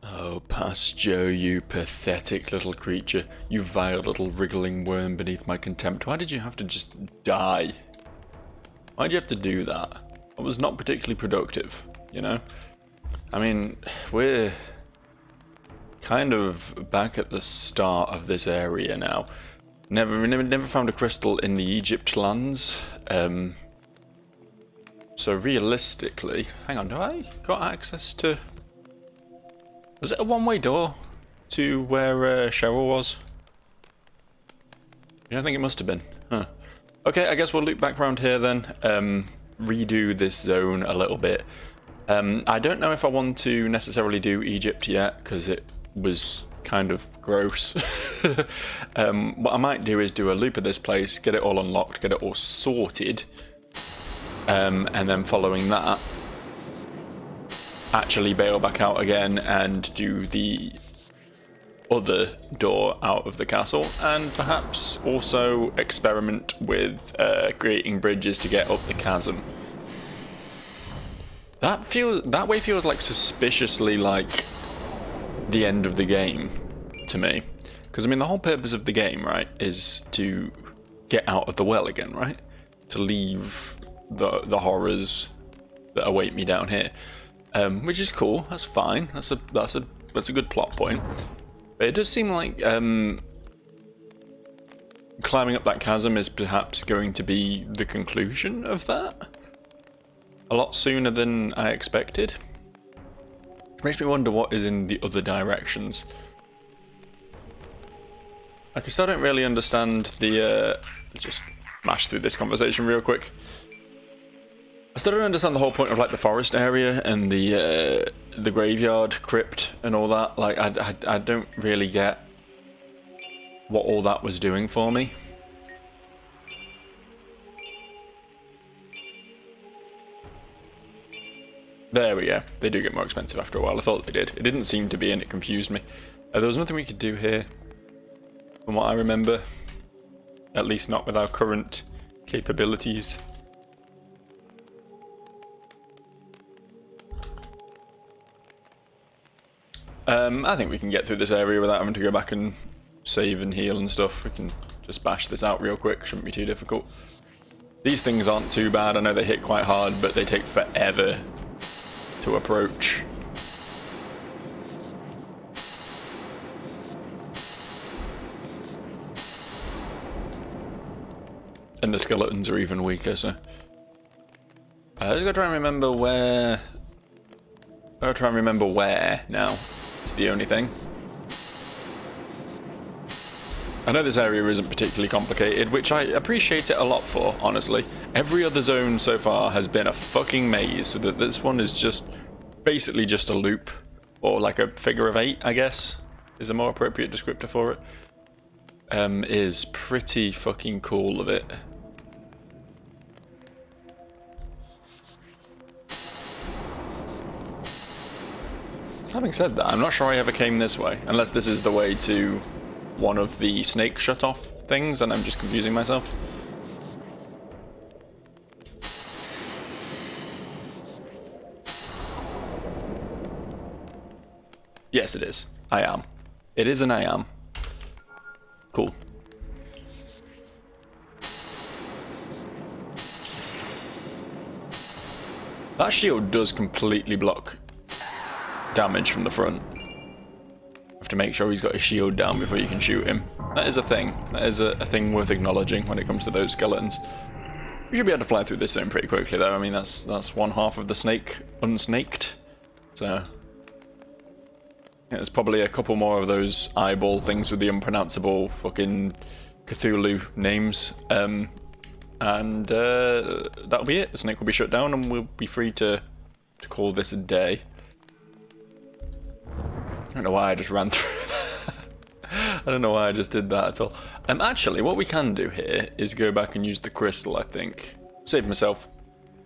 Oh, past Joe, you pathetic little creature. You vile little wriggling worm beneath my contempt. Why did you have to just die? Why'd you have to do that? It was not particularly productive, you know? I mean, we're kind of back at the start of this area now. Never found a crystal in the Egypt lands. So realistically, hang on, do I got access to? Was it a one-way door to where Cheryl was? Yeah, I think it must have been. Huh. Okay, I guess we'll loop back around here then. Redo this zone a little bit. I don't know if I want to necessarily do Egypt yet because it was kind of gross. What I might do is do a loop of this place, get it all unlocked, get it all sorted, and then following that, actually bail back out again and do the other door out of the castle, and perhaps also experiment with creating bridges to get up the chasm. That way feels like suspiciously like the end of the game to me, because I mean the whole purpose of the game, right, is to get out of the well again, right? To leave the horrors that await me down here, which is cool. That's fine. That's a good plot point. But it does seem like climbing up that chasm is perhaps going to be the conclusion of that a lot sooner than I expected. Makes me wonder what is in the other directions. Like, I still don't really understand the just mash through this conversation real quick. I still don't understand the whole point of like the forest area and the graveyard crypt and all that. Like, I don't really get what all that was doing for me. There we go. They do get more expensive after a while. I thought they did. It didn't seem to be, and it confused me. There was nothing we could do here, from what I remember. At least not with our current capabilities. I think we can get through this area without having to go back and save and heal and stuff. We can just bash this out real quick. Shouldn't be too difficult. These things aren't too bad. I know they hit quite hard, but they take forever to approach. And the skeletons are even weaker, so I just gotta try and remember where. I'll try and remember where now. It's the only thing. I know this area isn't particularly complicated, which I appreciate it a lot for, honestly. Every other zone so far has been a fucking maze, so that this one is just basically just a loop, or like a figure of 8, I guess, is a more appropriate descriptor for it. Is pretty fucking cool of it. Having said that, I'm not sure I ever came this way, unless this is the way to one of the snake shut-off things, and I'm just confusing myself. Yes, it is. I am. It is and I am. Cool. That shield does completely block damage from the front. You have to make sure he's got his shield down before you can shoot him. That is a thing. That is a thing worth acknowledging when it comes to those skeletons. We should be able to fly through this zone pretty quickly though. I mean, that's one half of the snake unsnaked. So yeah, there's probably a couple more of those eyeball things with the unpronounceable fucking Cthulhu names. And that'll be it. The snake will be shut down and we'll be free to call this a day. I don't know why I just ran through that. I don't know why I just did that at all. Actually, what we can do here is go back and use the crystal, I think. Save myself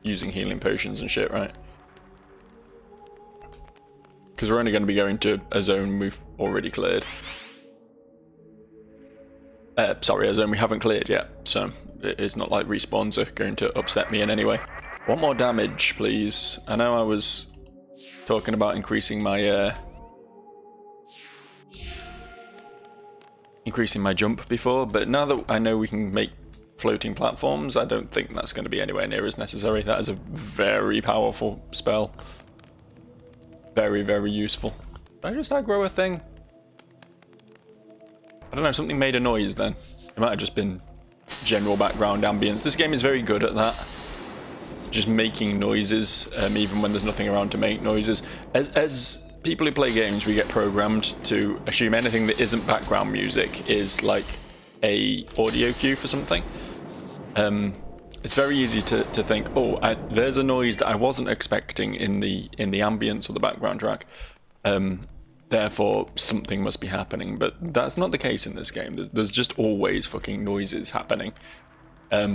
using healing potions and shit, right? Because we're only going to be going to a zone we've already cleared. Sorry, a zone we haven't cleared yet. So it's not like respawns are going to upset me in any way. One more damage, please. I know I was talking about increasing my increasing my jump before, but now that I know we can make floating platforms, I don't think that's going to be anywhere near as necessary. That is a very powerful spell. Very, very useful. Did I just aggro a thing? I don't know, something made a noise then. It might have just been general background ambience. This game is very good at that. Just making noises, even when there's nothing around to make noises. As people who play games, we get programmed to assume anything that isn't background music is like a audio cue for something. It's very easy to think, oh, there's a noise that I wasn't expecting in the ambience or the background track. Therefore, something must be happening, but that's not the case in this game. There's just always fucking noises happening,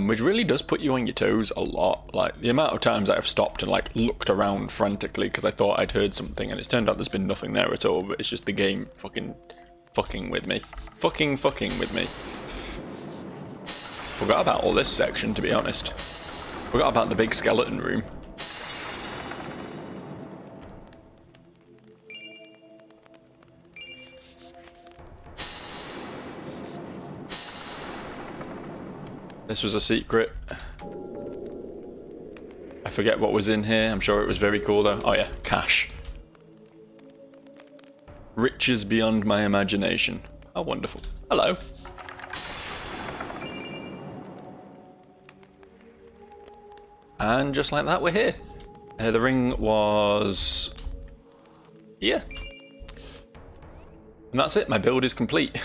which really does put you on your toes a lot. Like, the amount of times I've stopped and, like, looked around frantically because I thought I'd heard something, and it's turned out there's been nothing there at all, but it's just the game fucking with me. Fucking with me. Forgot about all this section, to be honest. Forgot about the big skeleton room. This was a secret. I forget what was in here. I'm sure it was very cool though. Oh yeah, cash. Riches beyond my imagination. How wonderful. Hello. And just like that, we're here. The ring was here. And that's it, my build is complete.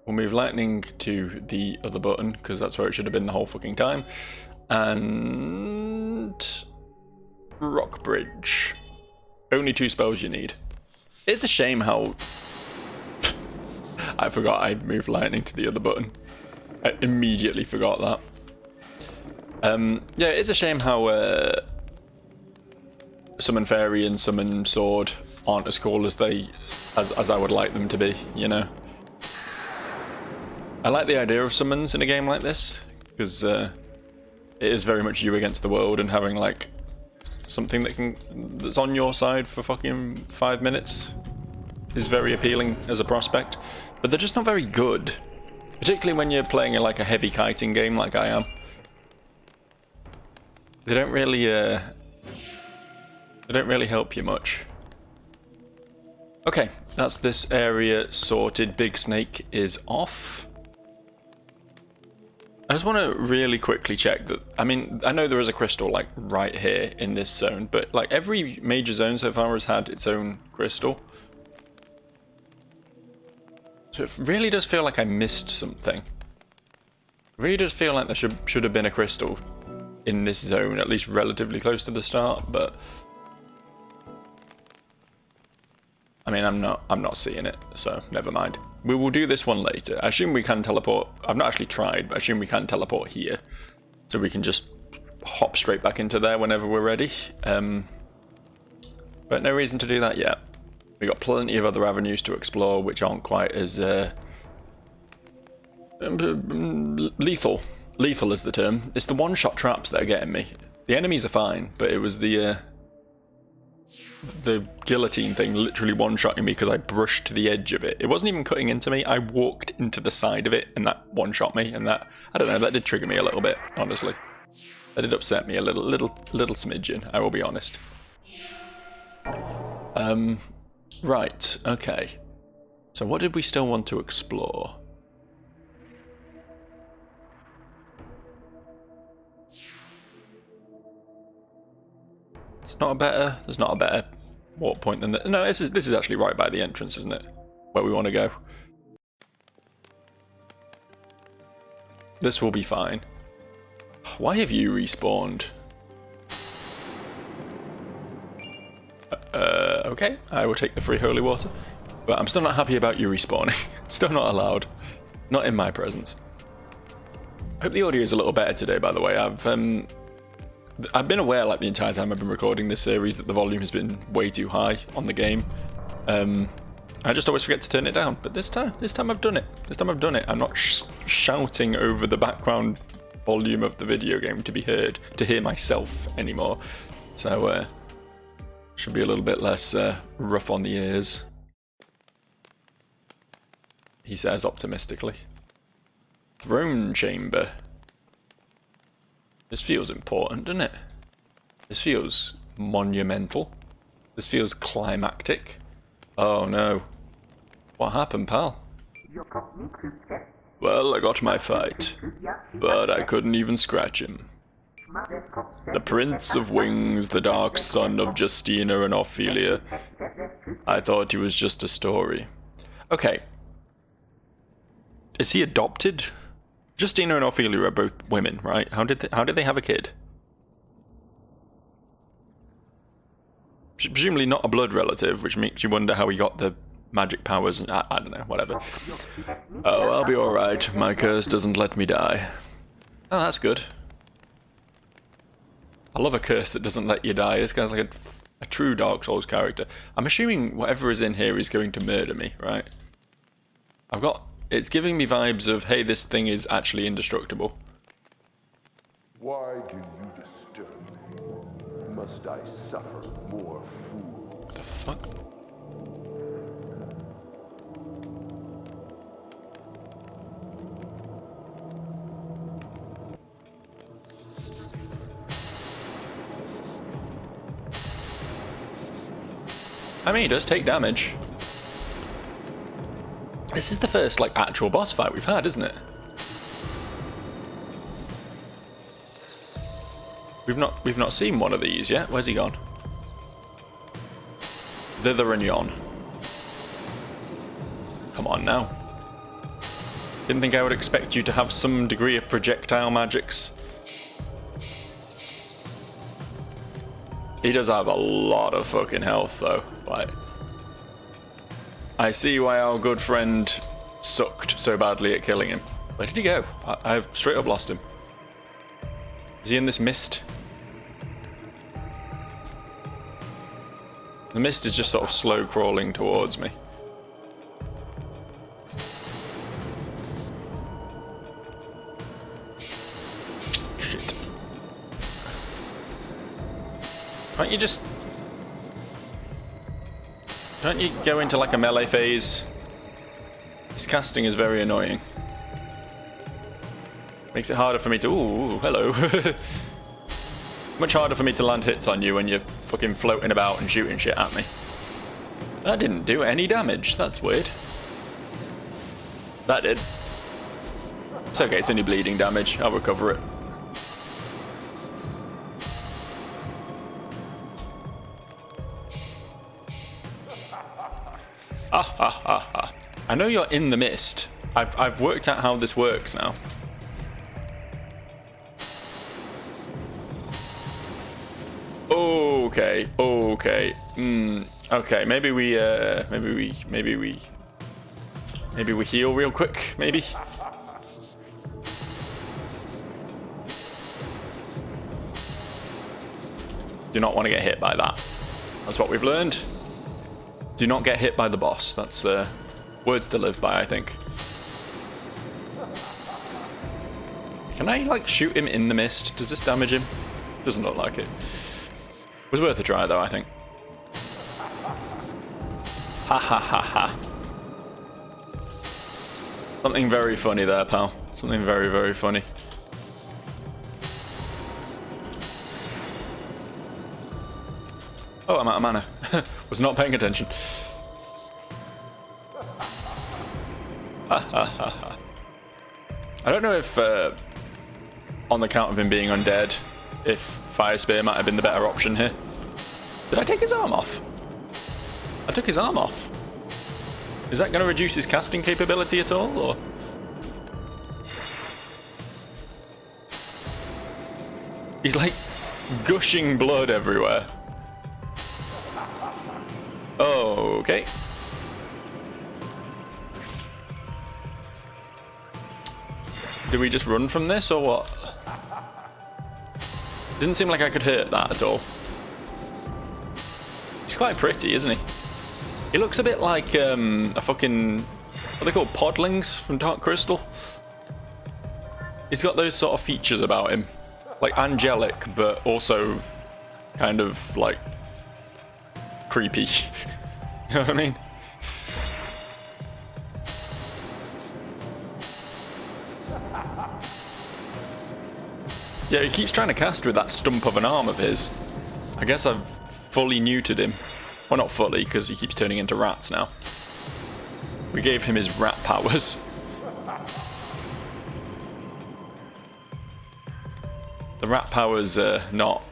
We'll move lightning to the other button, because that's where it should have been the whole fucking time. And rock bridge. Only 2 spells you need. It's a shame how... I forgot I moved lightning to the other button. I immediately forgot that. Yeah, it's a shame how Summon Fairy and Summon Sword aren't as cool as as I would like them to be, you know? I like the idea of summons in a game like this, because it is very much you against the world, and having like something that's on your side for fucking 5 minutes is very appealing as a prospect. But they're just not very good, particularly when you're playing like a heavy kiting game like I am. They don't really help you much. Okay, that's this area sorted. Big Snake is off. I just want to really quickly check that. I mean, I know there is a crystal like right here in this zone, but like every major zone so far has had its own crystal. So it really does feel like I missed something. It really does feel like there should have been a crystal in this zone, at least relatively close to the start, but I mean, I'm not seeing it, so never mind. We will do this one later. I assume we can teleport. I've not actually tried, but I assume we can teleport here, so we can just hop straight back into there whenever we're ready. But no reason to do that yet. We got plenty of other avenues to explore, which aren't quite as lethal. Lethal is the term. It's the one-shot traps that are getting me. The enemies are fine, but it was the guillotine thing literally one-shotting me because I brushed to the edge of it. It wasn't even cutting into me. I walked into the side of it, and that one-shot me. And that, I don't know, that did trigger me a little bit, honestly. That did upset me a little smidgen, I will be honest. Right, okay. So what did we still want to explore? There's not a better walk point than that. No, this is actually right by the entrance, isn't it? Where we want to go. This will be fine. Why have you respawned? Okay, I will take the free holy water. But I'm still not happy about you respawning. Still not allowed. Not in my presence. I hope the audio is a little better today, by the way. I've been aware, like, the entire time I've been recording this series, that the volume has been way too high on the game. I just always forget to turn it down, but this time I've done it. This time I've done it. I'm not shouting over the background volume of the video game to be heard, to hear myself anymore. So, should be a little bit less rough on the ears. he says optimistically. Throne chamber. This feels important, doesn't it? This feels monumental. This feels climactic. Oh no. What happened, pal? Well, I got my fight, but I couldn't even scratch him. The Prince of Wings, the dark son of Justina and Ophelia. I thought he was just a story. Okay. Is he adopted? Justina and Ophelia are both women, right? How did they have a kid? Presumably not a blood relative, which makes you wonder how he got the magic powers and I don't know, whatever. Oh, I'll be alright. My curse doesn't let me die. Oh, that's good. I love a curse that doesn't let you die. This guy's like a true Dark Souls character. I'm assuming whatever is in here is going to murder me, right? It's giving me vibes of, hey, this thing is actually indestructible. Why do you disturb me? Must I suffer more fools? What the fuck? I mean, he does take damage. This is the first, like, actual boss fight we've had, isn't it? We've not seen one of these yet. Where's he gone? Thither and yon. Come on now. Didn't think I would expect you to have some degree of projectile magics. He does have a lot of fucking health, though. Like, I see why our good friend sucked so badly at killing him. Where did he go? I've straight up lost him. Is he in this mist? The mist is just sort of slow crawling towards me. Shit. Can't you go into like a melee phase? His casting is very annoying. Makes it harder for me to... Ooh, hello. Much harder for me to land hits on you when you're fucking floating about and shooting shit at me. That didn't do any damage. That's weird. That did. It's okay, it's only bleeding damage. I'll recover it. I know you're in the mist. I've worked out how this works now. Okay. Okay. Maybe we heal real quick. Maybe. Do not want to get hit by that. That's what we've learned. Do not get hit by the boss. That's words to live by, I think. Can I, like, shoot him in the mist? Does this damage him? Doesn't look like it. Was worth a try, though, I think. Ha ha ha ha. Something very funny there, pal. Something very, very funny. Oh, I'm out of mana. Was not paying attention. I don't know if, on the count of him being undead, if Fire Spear might have been the better option here. Did I take his arm off? I took his arm off. Is that going to reduce his casting capability at all, or...? He's like gushing blood everywhere. Oh, okay. Do we just run from this, or what? Didn't seem like I could hurt that at all. He's quite pretty, isn't he? He looks a bit like a fucking... What are they called? Podlings from Dark Crystal? He's got those sort of features about him. Like angelic, but also kind of like creepy. You know what I mean? Yeah, he keeps trying to cast with that stump of an arm of his. I guess I've fully neutered him. Well, not fully, because he keeps turning into rats now. We gave him his rat powers. The rat powers are not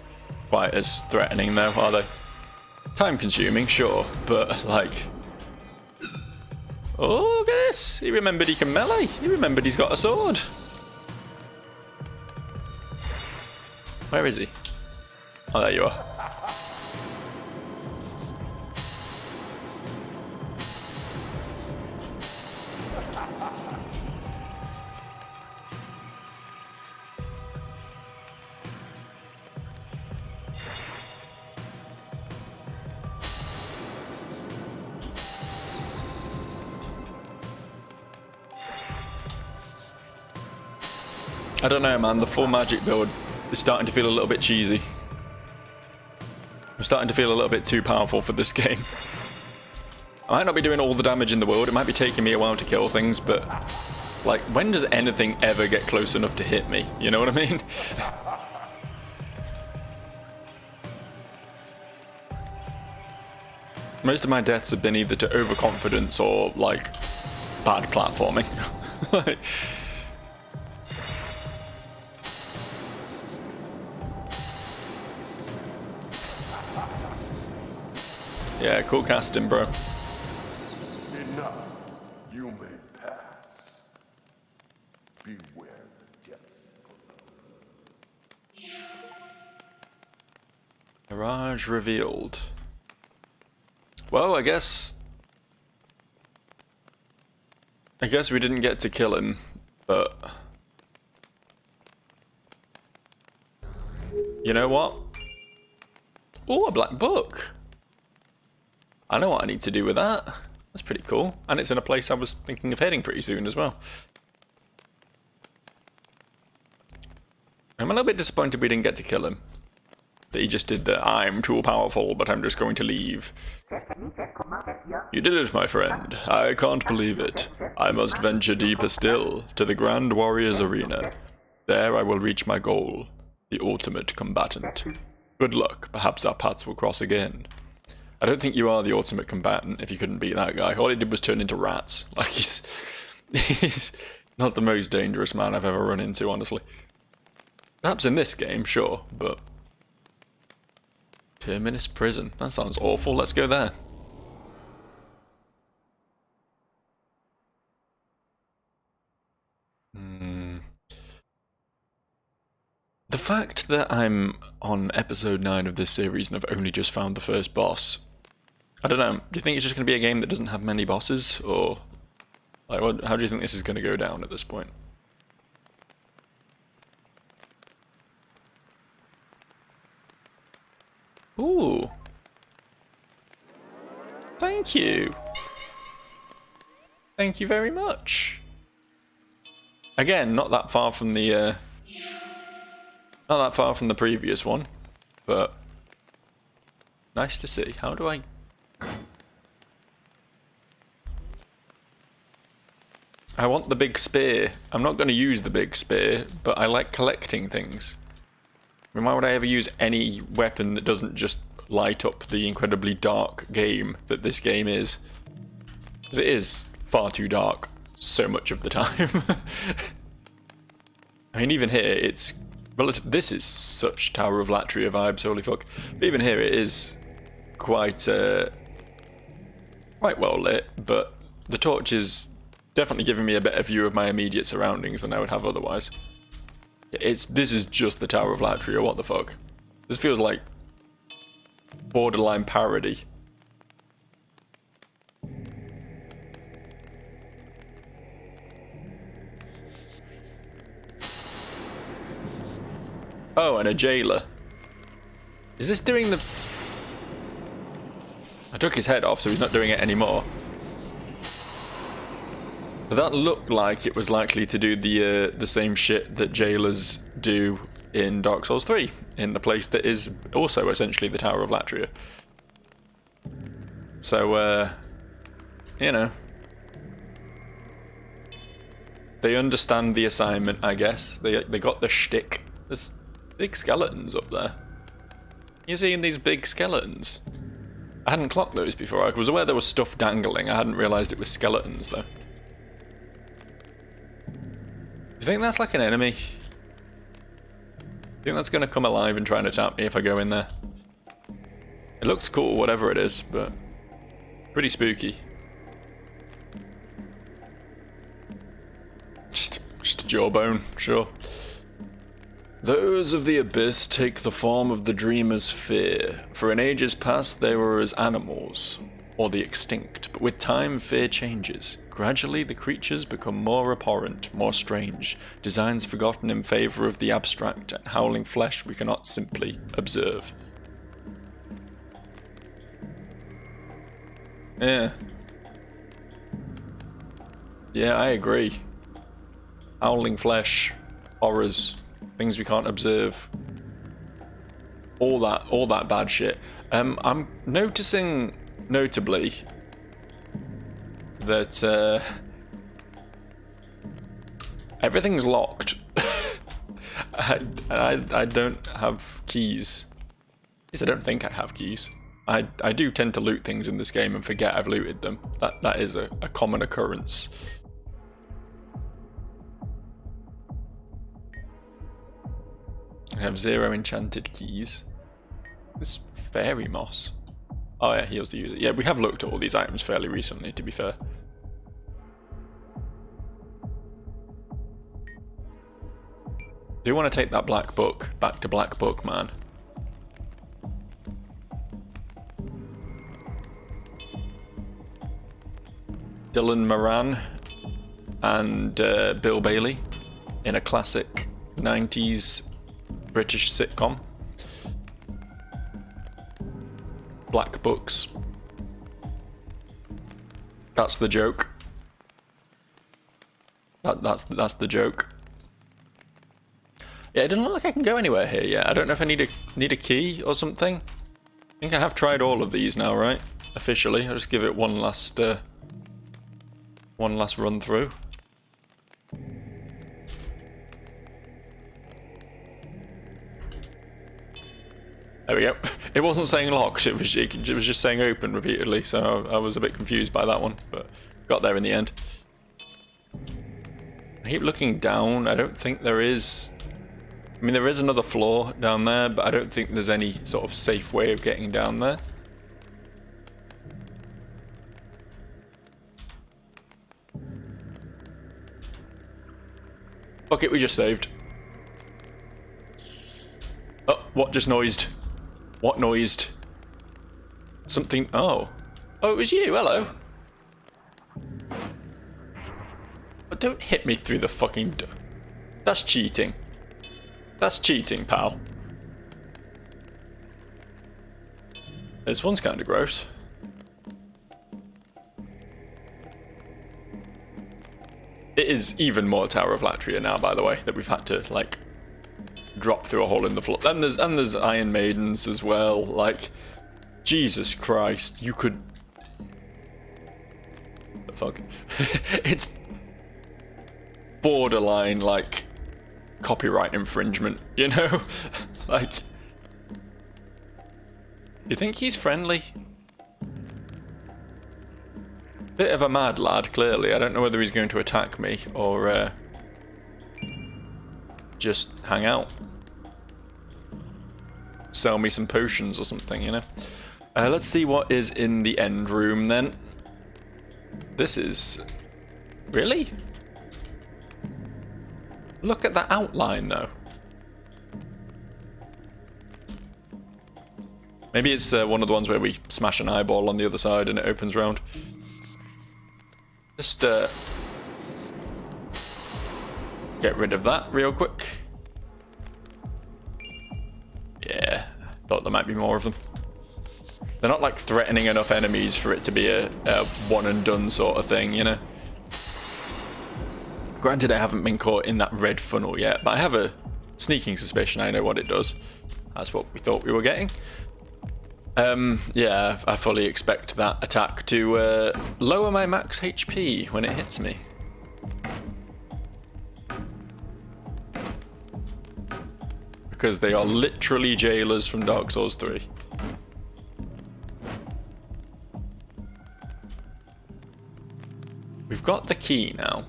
quite as threatening though, are they? Time consuming, sure, but like... Oh, look at this! He remembered he can melee. He remembered he's got a sword. Where is he? Oh, there you are. I don't know, man. The full magic build is starting to feel a little bit cheesy. I'm starting to feel a little bit too powerful for this game. I might not be doing all the damage in the world. It might be taking me a while to kill things, but like, when does anything ever get close enough to hit me? You know what I mean? Most of my deaths have been either to overconfidence or like bad platforming. Like, yeah, cool casting, bro. Enough. You may pass. Beware the depths below. Mirage revealed. Well, I guess we didn't get to kill him, but you know what? Oh, a black book. I know what I need to do with that. That's pretty cool. And it's in a place I was thinking of heading pretty soon as well. I'm a little bit disappointed we didn't get to kill him. That he just did the, I'm too powerful, but I'm just going to leave. You did it, my friend. I can't believe it. I must venture deeper still, to the Grand Warrior's Arena. There I will reach my goal, the ultimate combatant. Good luck. Perhaps our paths will cross again. I don't think you are the ultimate combatant if you couldn't beat that guy. All he did was turn into rats. Like, he's not the most dangerous man I've ever run into, honestly. Perhaps in this game, sure, but... Terminus Prison. That sounds awful. Let's go there. The fact that I'm on episode 9 of this series and I've only just found the first boss... I don't know, do you think it's just going to be a game that doesn't have many bosses, or... like, how do you think this is going to go down at this point? Ooh. Thank you. Thank you very much. Again, not that far from the not that far from the previous one, but nice to see. How do I... I want the big spear. I'm not going to use the big spear, but I like collecting things. I mean, why would I ever use any weapon that doesn't just light up the incredibly dark game that this game is? Because it is far too dark so much of the time. I mean, even here, it's relative. This is such Tower of Latria vibes, holy fuck. But even here, it is quite well lit, but the torch is definitely giving me a better view of my immediate surroundings than I would have otherwise. This is just the Tower of Latria, what the fuck? This feels like borderline parody. Oh, and a jailer. Is this doing the... I took his head off, so he's not doing it anymore. But that looked like it was likely to do the same shit that jailers do in Dark Souls 3, in the place that is also essentially the Tower of Latria. So, you know, they understand the assignment, I guess. They got the shtick. Big skeletons up there. You seeing these big skeletons? I hadn't clocked those before. I was aware there was stuff dangling. I hadn't realised it was skeletons though. You think that's like an enemy? You think that's going to come alive and try and attack me if I go in there? It looks cool, whatever it is, but pretty spooky. Just a jawbone, sure. Those of the abyss take the form of the dreamer's fear, for in ages past they were as animals, or the extinct, but with time fear changes. Gradually the creatures become more abhorrent, more strange, designs forgotten in favour of the abstract and howling flesh we cannot simply observe. Yeah. Yeah, I agree. Howling flesh, horrors, things we can't observe. All that bad shit. I'm noticing, notably, that everything's locked. I don't have keys. At least I don't think I have keys. I do tend to loot things in this game and forget I've looted them. That is a common occurrence. I have 0 enchanted keys. This fairy moss. Oh yeah, heals the user. Yeah, we have looked at all these items fairly recently, to be fair. Do you want to take that black book back to Black Book Man? Dylan Moran and Bill Bailey in a classic 90s British sitcom. Black books. That's the joke. That's the joke. Yeah, it doesn't look like I can go anywhere here yet. I don't know if I need a key or something. I think I have tried all of these now, right? Officially. I'll just give it one last run through. There we go. It wasn't saying locked, it was just saying open repeatedly, so I was a bit confused by that one, but got there in the end. I keep looking down. I don't think there is... I mean, there is another floor down there, but I don't think there's any sort of safe way of getting down there. Fuck it, we just saved. Oh, what just noised? What noised? Something... Oh. Oh, it was you, hello. But don't hit me through the fucking... That's cheating. That's cheating, pal. This one's kind of gross. It is even more Tower of Latria now, by the way, that we've had to, like, drop through a hole in the floor. And there's Iron Maidens as well. Like, Jesus Christ, you could... The fuck? It's borderline, like, copyright infringement, you know? Like... You think he's friendly? Bit of a mad lad, clearly. I don't know whether he's going to attack me or just hang out. Sell me some potions or something, you know? Let's see what is in the end room then. This is... Really? Look at that outline though. Maybe it's one of the ones where we smash an eyeball on the other side and it opens round. Just get rid of that real quick. Yeah, thought there might be more of them. They're not like threatening enough enemies for it to be a one and done sort of thing, you know. Granted, I haven't been caught in that red funnel yet, but I have a sneaking suspicion I know what it does. That's what we thought we were getting. Yeah, I fully expect that attack to lower my max HP when it hits me. because they are literally jailers from Dark Souls 3. We've got the key now.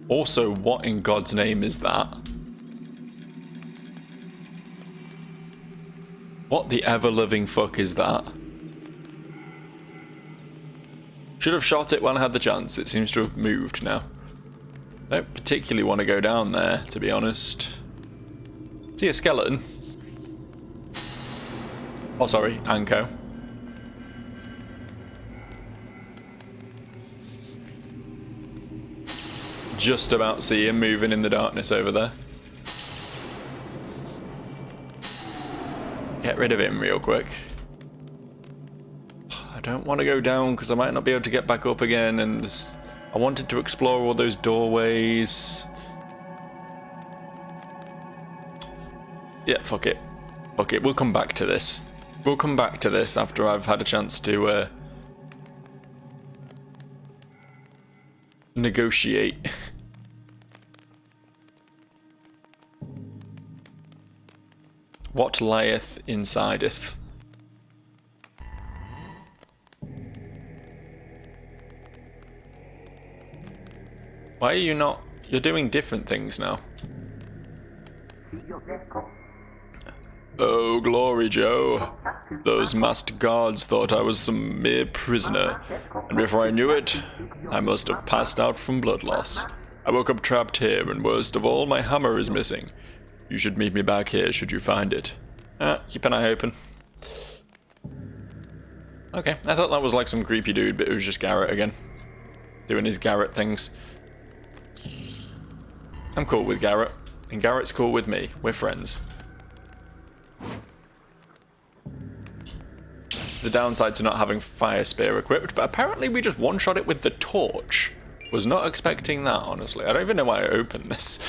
Also, what in God's name is that? What the ever-living fuck is that? Should have shot it when I had the chance. It seems to have moved now. I don't particularly want to go down there, to be honest. See a skeleton? Oh, sorry, Anko. Just about see him moving in the darkness over there. Get rid of him real quick. I don't want to go down because I might not be able to get back up again, and I wanted to explore all those doorways. Yeah, fuck it. Fuck it, we'll come back to this. We'll come back to this after I've had a chance to negotiate. What lieth insideth? Why are you not? You're doing different things now. Oh, glory, Joe. Those masked guards thought I was some mere prisoner, and before I knew it, I must have passed out from blood loss. I woke up trapped here, and worst of all, my hammer is missing. You should meet me back here should you find it. Keep an eye open. Okay, I thought that was like some creepy dude, but it was just Garrett again. Doing his Garrett things. I'm cool with Garrett, and Garrett's cool with me. We're friends. It's the downside to not having Fire Spear equipped, but apparently we just one-shot it with the torch. Was not expecting that, honestly. I don't even know why I opened this.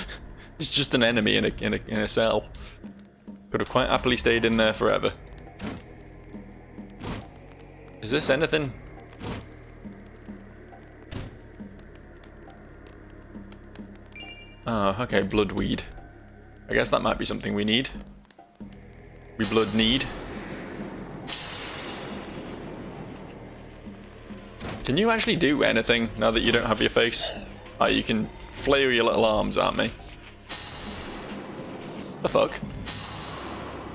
It's just an enemy in a cell. Could have quite happily stayed in there forever. Is this anything? Oh, okay, bloodweed. I guess that might be something we need. We blood need. Can you actually do anything now that you don't have your face? Oh, you can flail your little arms at me. The fuck?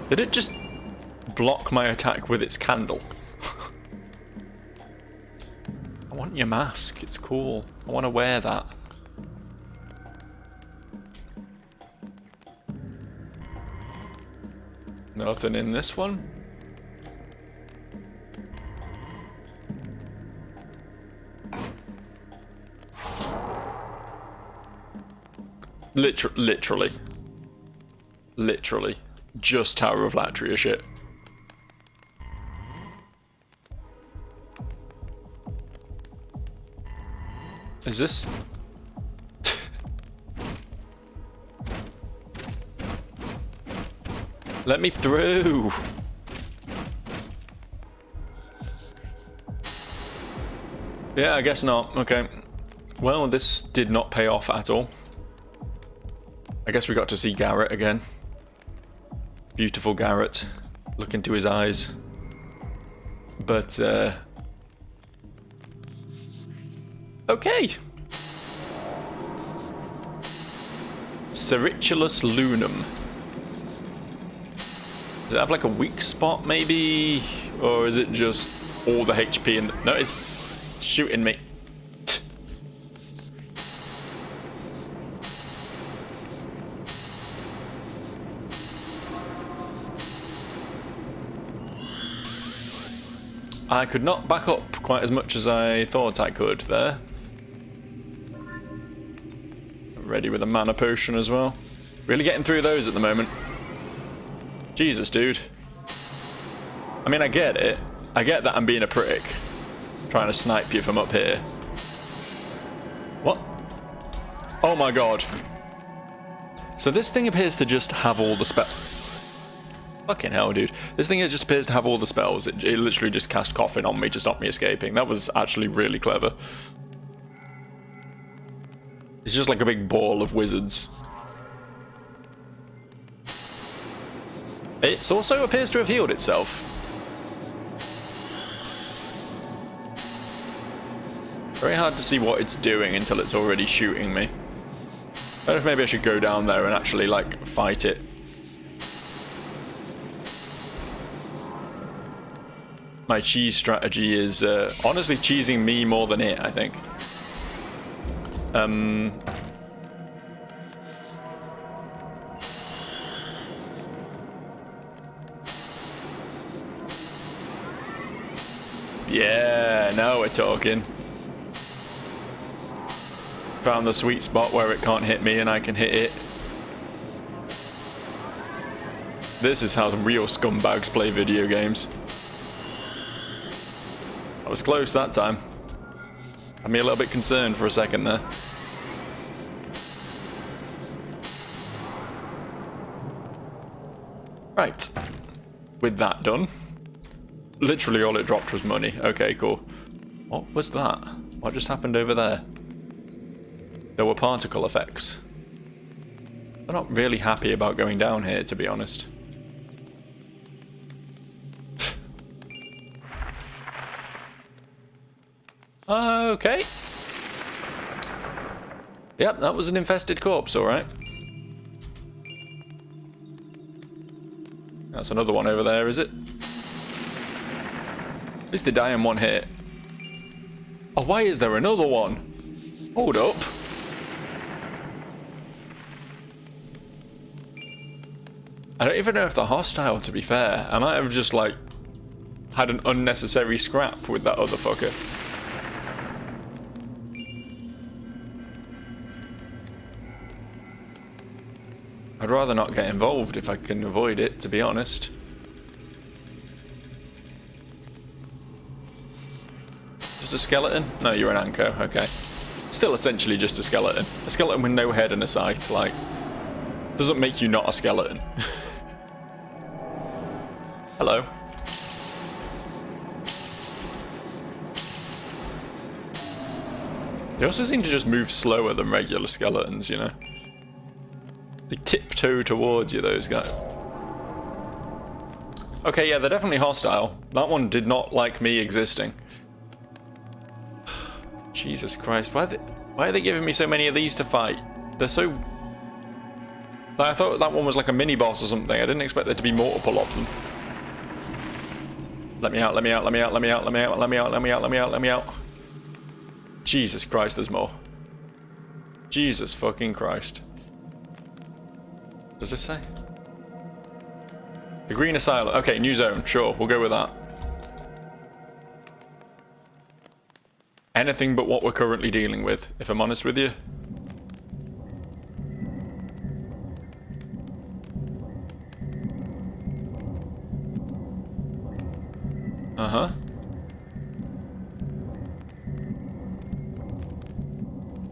Did it just block my attack with its candle? I want your mask, it's cool. I want to wear that. Nothing in this one? Literally. Just Tower of Latria shit. Is this... Let me through! Yeah, I guess not. Okay. Well, this did not pay off at all. I guess we got to see Garrett again. Beautiful Garrett. Look into his eyes. But, okay. Serritulus lunum. Does it have like a weak spot maybe? Or is it just all the HP and... No, it's shooting me. I could not back up quite as much as I thought I could there. Ready with a mana potion as well. Really getting through those at the moment. Jesus, dude. I mean, I get it. I get that I'm being a prick. Trying to snipe you from up here. What? Oh my god. So this thing appears to just have all the spells. Fucking hell, dude. This thing just appears to have all the spells. It literally just cast Coffin on me to stop me escaping. That was actually really clever. It's just like a big ball of wizards. It also appears to have healed itself. Very hard to see what it's doing until it's already shooting me. I don't know if maybe I should go down there and actually, like, fight it. My cheese strategy is honestly cheesing me more than it, I think. Yeah, now we're talking. Found the sweet spot where it can't hit me and I can hit it. This is how real scumbags play video games. I was close that time. Had me a little bit concerned for a second there. Right. With that done. Literally all it dropped was money. Okay, cool. What was that? What just happened over there? There were particle effects. I'm not really happy about going down here, to be honest. Okay. Yep, that was an infested corpse, alright. That's another one over there, is it? At least they die in one hit. Oh, why is there another one? Hold up. I don't even know if they're hostile, to be fair. I might have just, like, had an unnecessary scrap with that other fucker. I'd rather not get involved if I can avoid it, to be honest. Just a skeleton? No, you're an anchor, okay. Still essentially just a skeleton. A skeleton with no head and a scythe, like, doesn't make you not a skeleton. Hello. They also seem to just move slower than regular skeletons, you know? They tiptoe towards you, those guys. Okay, yeah, they're definitely hostile. That one did not like me existing. Jesus Christ, why are they giving me so many of these to fight? They're so... I thought that one was like a mini-boss or something. I didn't expect there to be multiple of them. Let me out, let me out, let me out, let me out, let me out, let me out, let me out, let me out, let me out. Jesus Christ, there's more. Jesus fucking Christ. Does this say? The Green Asylum. Okay, new zone. Sure, we'll go with that. Anything but what we're currently dealing with, if I'm honest with you. Uh-huh.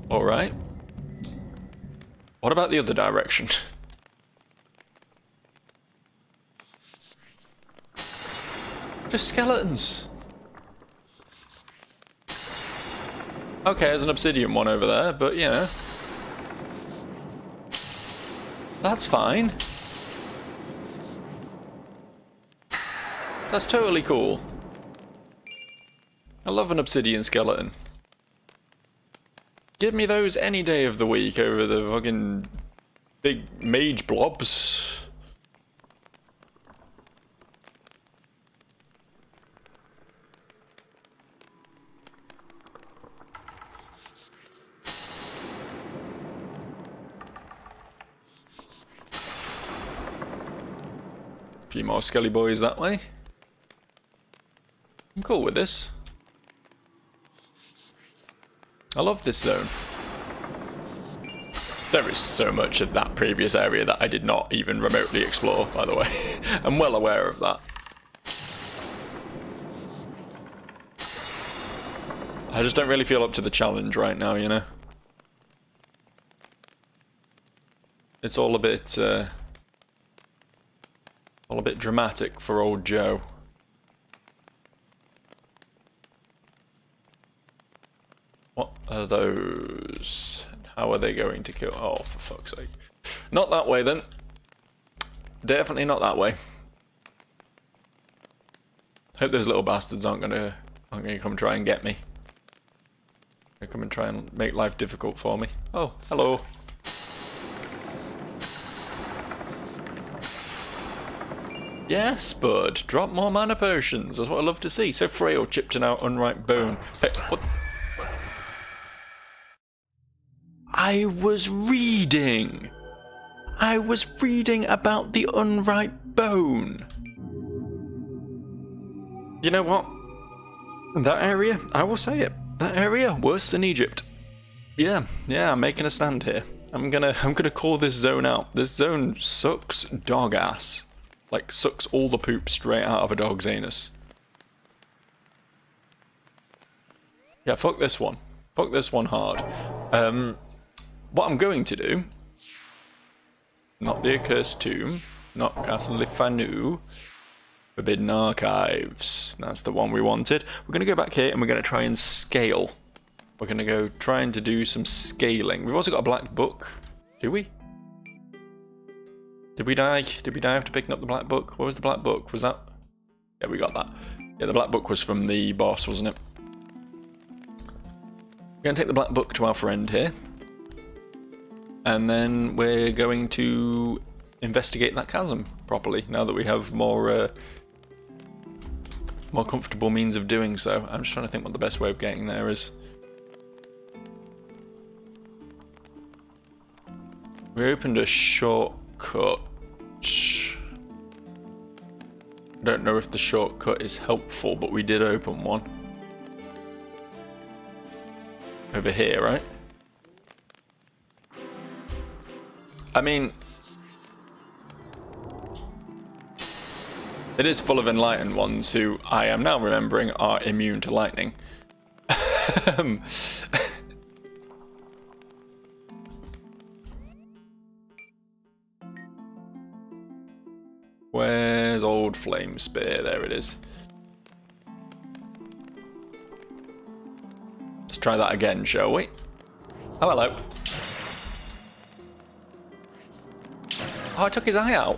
Alright. What about the other direction? Just skeletons. Okay, there's an obsidian one over there, but you know. That's fine. That's totally cool. I love an obsidian skeleton. Give me those any day of the week over the fucking big mage blobs. Few more skelly boys that way. I'm cool with this. I love this zone. There is so much of that previous area that I did not even remotely explore, by the way. I'm well aware of that. I just don't really feel up to the challenge right now, you know? It's all a bit dramatic for old Joe. What are those? How are they going to kill? Oh, for fuck's sake. Not that way then. Definitely not that way. Hope those little bastards aren't gonna come try and get me. They come and try and make life difficult for me. Oh, hello. Yes, bud. Drop more mana potions. That's what I love to see. So frail, chipped and out, unripe bone. Hey, what? I was reading about the unripe bone. You know what? That area, I will say it. That area, worse than Egypt. Yeah, I'm making a stand here. I'm gonna call this zone out. This zone sucks dog ass. Like, sucks all the poop straight out of a dog's anus. Yeah, fuck this one. Fuck this one hard. What I'm going to do... Not the Accursed Tomb. Not Castle Lifanu. Forbidden Archives. That's the one we wanted. We're going to go back here and we're going to try and scale. We're going to go trying to do some scaling. We've also got a black book. Do we? Did we die? Did we die after picking up the black book? What was the black book? Was that? Yeah, we got that. Yeah, the black book was from the boss, wasn't it? We're going to take the black book to our friend here. And then we're going to investigate that chasm properly, now that we have more comfortable means of doing so. I'm just trying to think what the best way of getting there is. We opened a shortcut. I don't know if the shortcut is helpful, but we did open one. Over here, right? I mean, it is full of enlightened ones who I am now remembering are immune to lightning. Where's old flame spear? There it is. Let's try that again, shall we? Oh, hello. Oh, I took his eye out.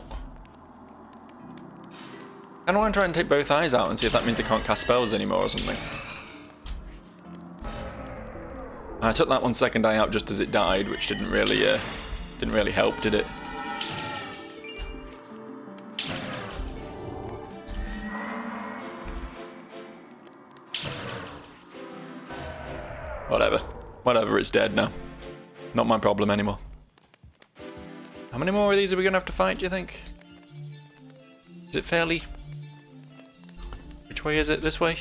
I don't want to try and take both eyes out and see if that means they can't cast spells anymore or something. I took that one second eye out just as it died, which didn't really help, did it? Whatever, it's dead now. Not my problem anymore. How many more of these are we gonna have to fight, do you think? Is it fairly... Which way is it? This way?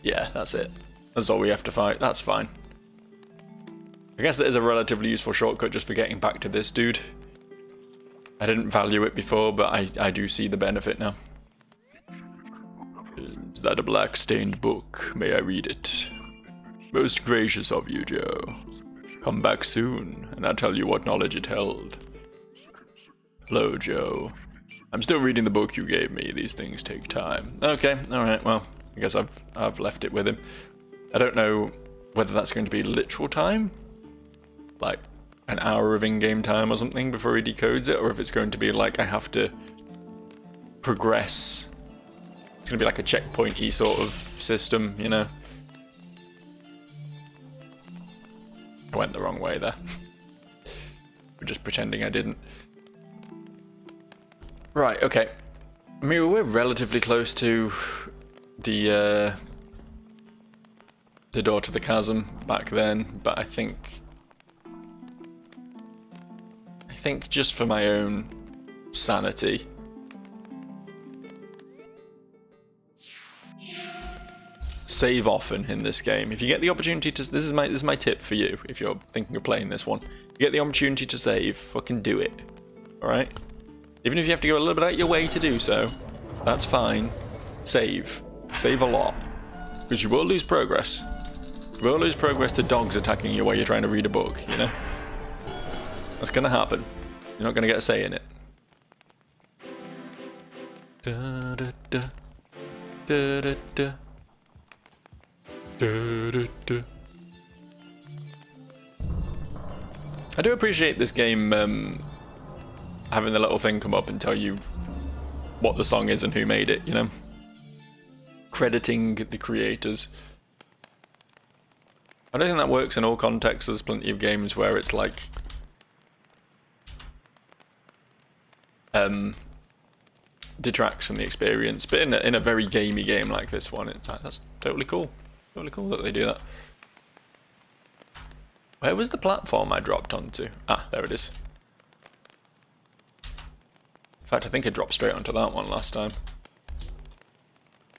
Yeah, that's it. That's all we have to fight. That's fine. I guess that is a relatively useful shortcut just for getting back to this dude. I didn't value it before, but I do see the benefit now. Is that a black stained book? May I read it? Most gracious of you, Joe. Come back soon, and I'll tell you what knowledge it held. Hello, Joe. I'm still reading the book you gave me. These things take time. Okay, alright, well, I guess I've left it with him. I don't know whether that's going to be literal time, like an hour of in-game time or something before he decodes it, or if it's going to be like I have to progress. It's going to be like a checkpoint-y sort of system, you know? I went the wrong way there. We're just pretending I didn't. Right, okay. I mean, we're relatively close to the door to the chasm back then, but I think just for my own sanity, save often in this game. If you get the opportunity to, this is my tip for you. If you're thinking of playing this one, if you get the opportunity to save, fucking do it. All right. Even if you have to go a little bit out your way to do so, that's fine. Save a lot, because you will lose progress. You will lose progress to dogs attacking you while you're trying to read a book. You know, that's gonna happen. You're not gonna get a say in it. Da, da, da. Da, da, da. I do appreciate this game having the little thing come up and tell you what the song is and who made it, you know? discrediting the creators. I don't think that works in all contexts. There's plenty of games where it's like detracts from the experience, but in a very gamey game like this one, it's like, that's totally cool. Totally cool that they do that. Where was the platform I dropped onto? Ah, there it is. In fact, I think I dropped straight onto that one last time.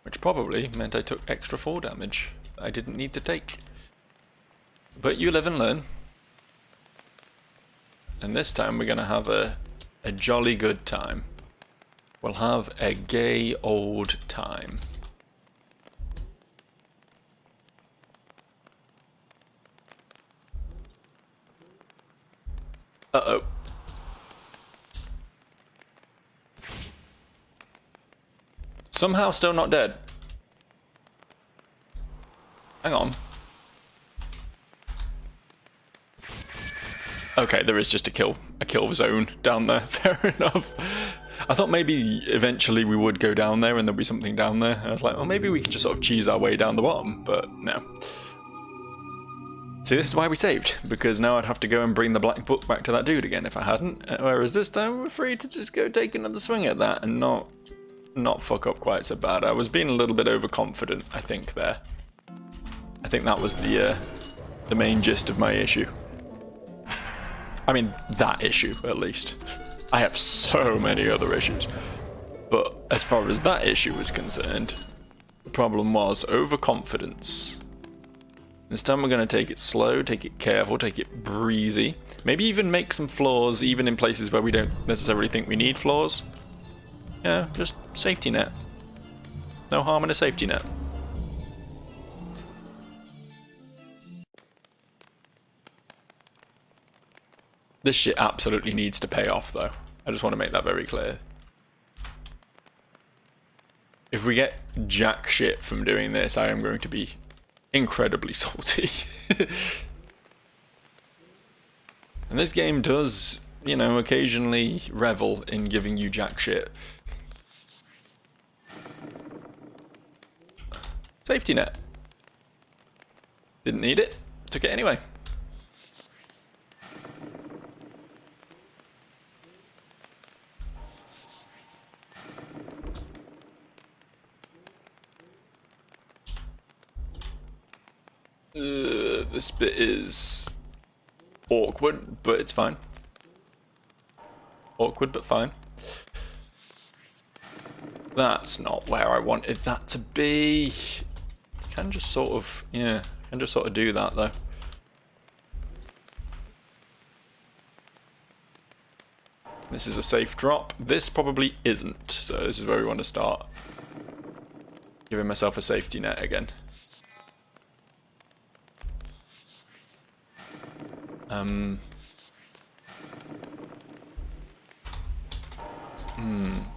Which probably meant I took extra fall damage that I didn't need to take. But you live and learn. And this time we're going to have a jolly good time. We'll have a gay old time. Uh-oh. Somehow still not dead. Hang on. Okay, there is just a kill zone down there. Fair enough. I thought maybe eventually we would go down there and there'd be something down there. I was like, well, maybe we can just sort of cheese our way down the bottom, but no. See, this is why we saved, because now I'd have to go and bring the black book back to that dude again if I hadn't. Whereas this time we're free to just go take another swing at that and not fuck up quite so bad. I was being a little bit overconfident, I think, there. I think that was the main gist of my issue. I mean, that issue, at least. I have so many other issues. But as far as that issue was concerned, the problem was overconfidence. This time we're going to take it slow, take it careful, take it breezy. Maybe even make some floors, even in places where we don't necessarily think we need floors. Yeah, just safety net. No harm in a safety net. This shit absolutely needs to pay off, though. I just want to make that very clear. If we get jack shit from doing this, I am going to be incredibly salty. And this game does, you know, occasionally revel in giving you jack shit. Safety net. Didn't need it. Took it anyway. This bit is awkward, but it's fine. Awkward, but fine. That's not where I wanted that to be. I can just sort of, yeah, I can just sort of do that though. This is a safe drop. This probably isn't, so this is where we want to start. Giving myself a safety net again.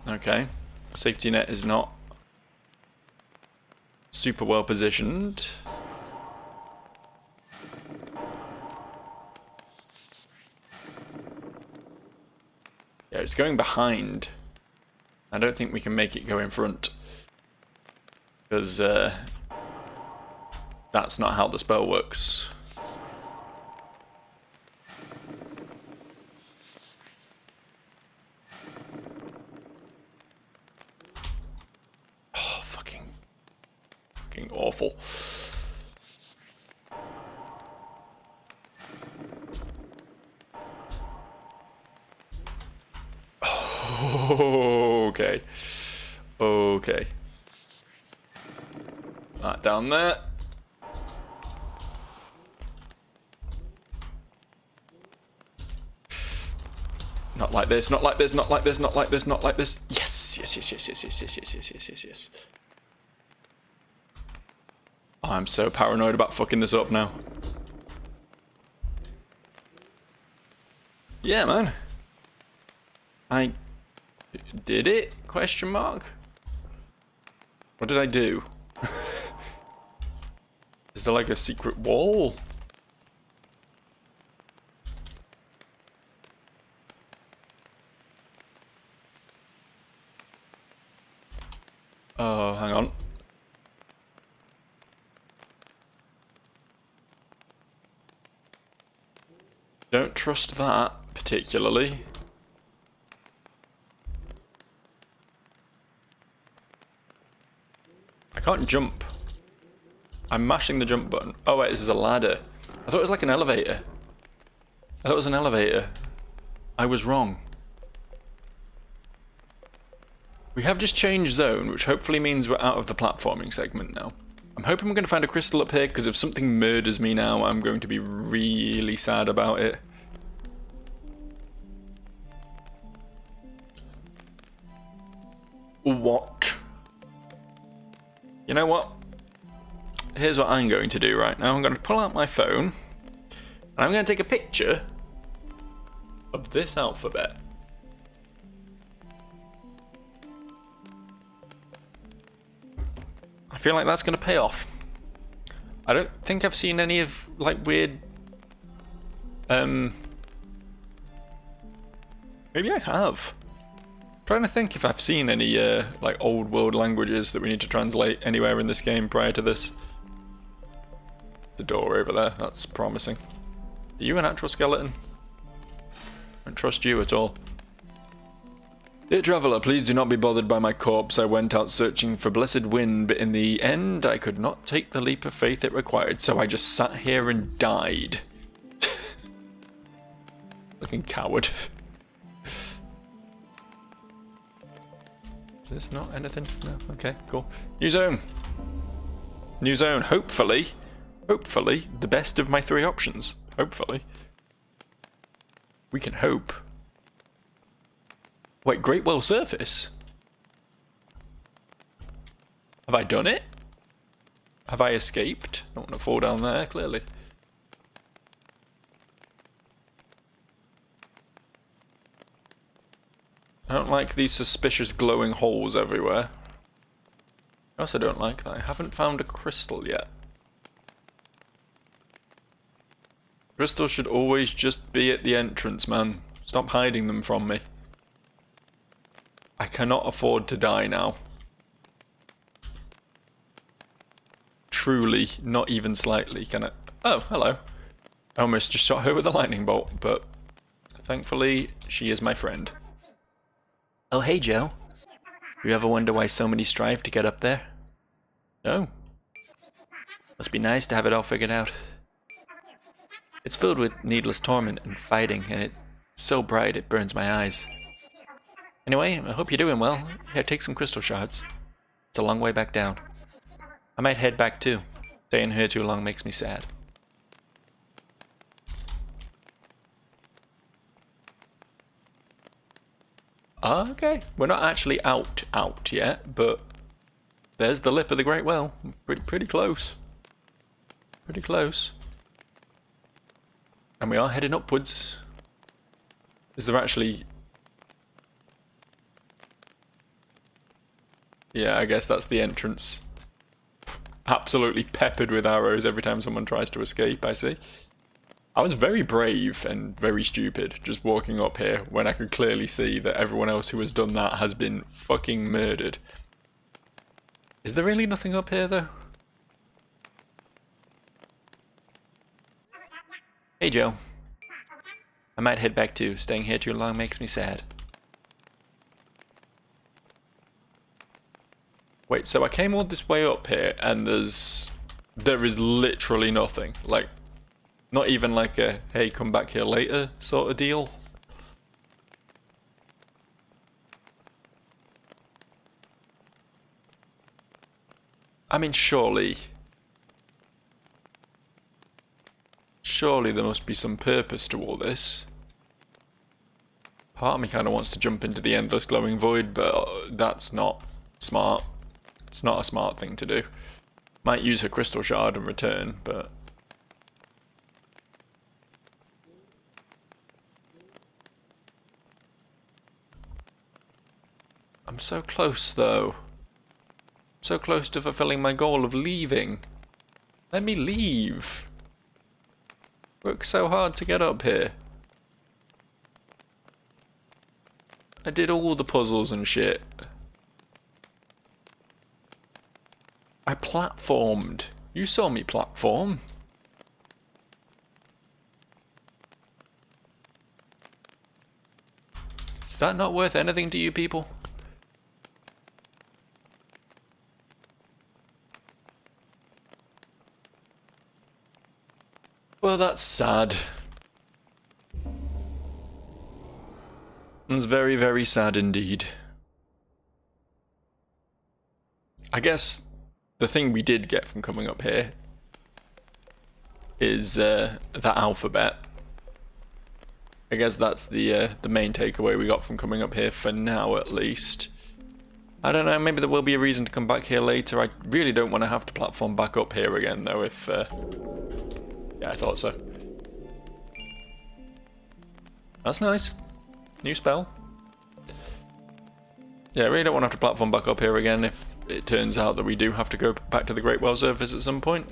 Okay. Safety net is not super well positioned. Yeah, it's going behind. I don't think we can make it go in front. Because that's not how the spell works. Awful. Okay. Okay. That down there. Not like this, not like this, not like this, not like this, not like this. Yes, yes, yes, yes, yes, yes, yes, yes, yes, yes, yes, yes. I'm so paranoid about fucking this up now. Yeah, man. I did it? Question mark? What did I do? Is there like a secret wall? Oh, hang on. Don't trust that particularly. I can't jump. I'm mashing the jump button. Oh wait, this is a ladder. I thought it was like an elevator. I thought it was an elevator. I was wrong. We have just changed zone, which hopefully means we're out of the platforming segment now. I'm hoping we're going to find a crystal up here, because if something murders me now, I'm going to be really sad about it. What? You know what? Here's what I'm going to do right now. I'm going to pull out my phone, and I'm going to take a picture of this alphabet. I feel like that's going to pay off. I don't think I've seen any of, like, weird... Maybe I have. I'm trying to think if I've seen any, like, old world languages that we need to translate anywhere in this game prior to this. The door over there, that's promising. Are you an actual skeleton? I don't trust you at all. Dear traveller, please do not be bothered by my corpse. I went out searching for blessed wind, but in the end I could not take the leap of faith it required, so I just sat here and died. Looking coward. Is this not anything? No? Okay, cool. New zone. New zone. Hopefully, the best of my three options. Hopefully. We can hope. Wait, Great Well Surface? Have I done it? Have I escaped? I don't want to fall down there, clearly. I don't like these suspicious glowing holes everywhere. I also don't like that I haven't found a crystal yet. Crystals should always just be at the entrance, man. Stop hiding them from me. I cannot afford to die now. Truly, not even slightly, can I? Oh, hello. I almost just shot her with a lightning bolt, but thankfully she is my friend. Oh, hey, Joe. You ever wonder why so many strive to get up there? No. Must be nice to have it all figured out. It's filled with needless torment and fighting, and it's so bright it burns my eyes. Anyway, I hope you're doing well. Here, take some crystal shards. It's a long way back down. I might head back too. Staying here too long makes me sad. Okay, we're not actually out yet, but there's the lip of the Great Well. Pretty close. Pretty close. And we are heading upwards. Is there actually... Yeah, I guess that's the entrance. Absolutely peppered with arrows every time someone tries to escape, I see. I was very brave and very stupid just walking up here when I could clearly see that everyone else who has done that has been fucking murdered. Is there really nothing up here though? Hey Joe. I might head back too. Staying here too long makes me sad. Wait, so I came all this way up here and there is literally nothing. Like, not even like a, hey, come back here later sort of deal. I mean, surely there must be some purpose to all this. Part of me kind of wants to jump into the endless glowing void, but that's not smart. It's not a smart thing to do. Might use her crystal shard and return, but... I'm so close, though. So close to fulfilling my goal of leaving. Let me leave. Worked so hard to get up here. I did all the puzzles and shit. I platformed. You saw me platform. that not worth anything to you people? Well, that's sad. It's very, very sad indeed. I guess the thing we did get from coming up here is that alphabet. I guess that's the main takeaway we got from coming up here for now, at least. I don't know, maybe there will be a reason to come back here later. I really don't want to have to platform back up here again, though, if... yeah, I thought so. That's nice. New spell. Yeah, I really don't want to have to platform back up here again if it turns out that we do have to go back to the Great Well surface at some point.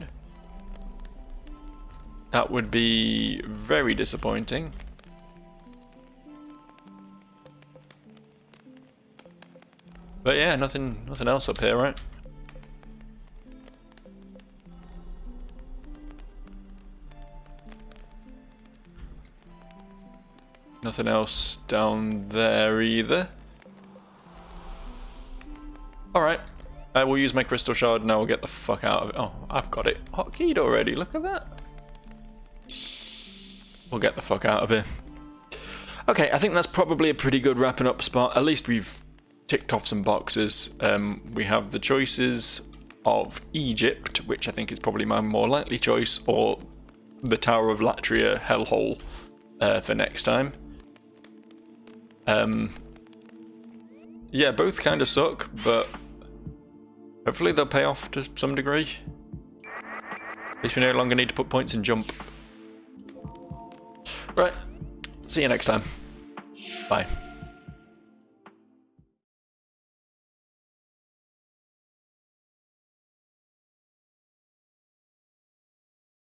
That would be very disappointing. But yeah, nothing else up here, right? Nothing else down there either. Alright, I will use my crystal shard and I will get the fuck out of it. Oh, I've got it hotkeyed already, look at that. We'll get the fuck out of here. Okay, I think that's probably a pretty good wrapping up spot. At least we've ticked off some boxes. We have the choices of Egypt, which I think is probably my more likely choice, or the Tower of Latria hellhole for next time. Yeah, both kind of suck, but hopefully they'll pay off to some degree. At least we no longer need to put points in jump. Right, see you next time. Bye.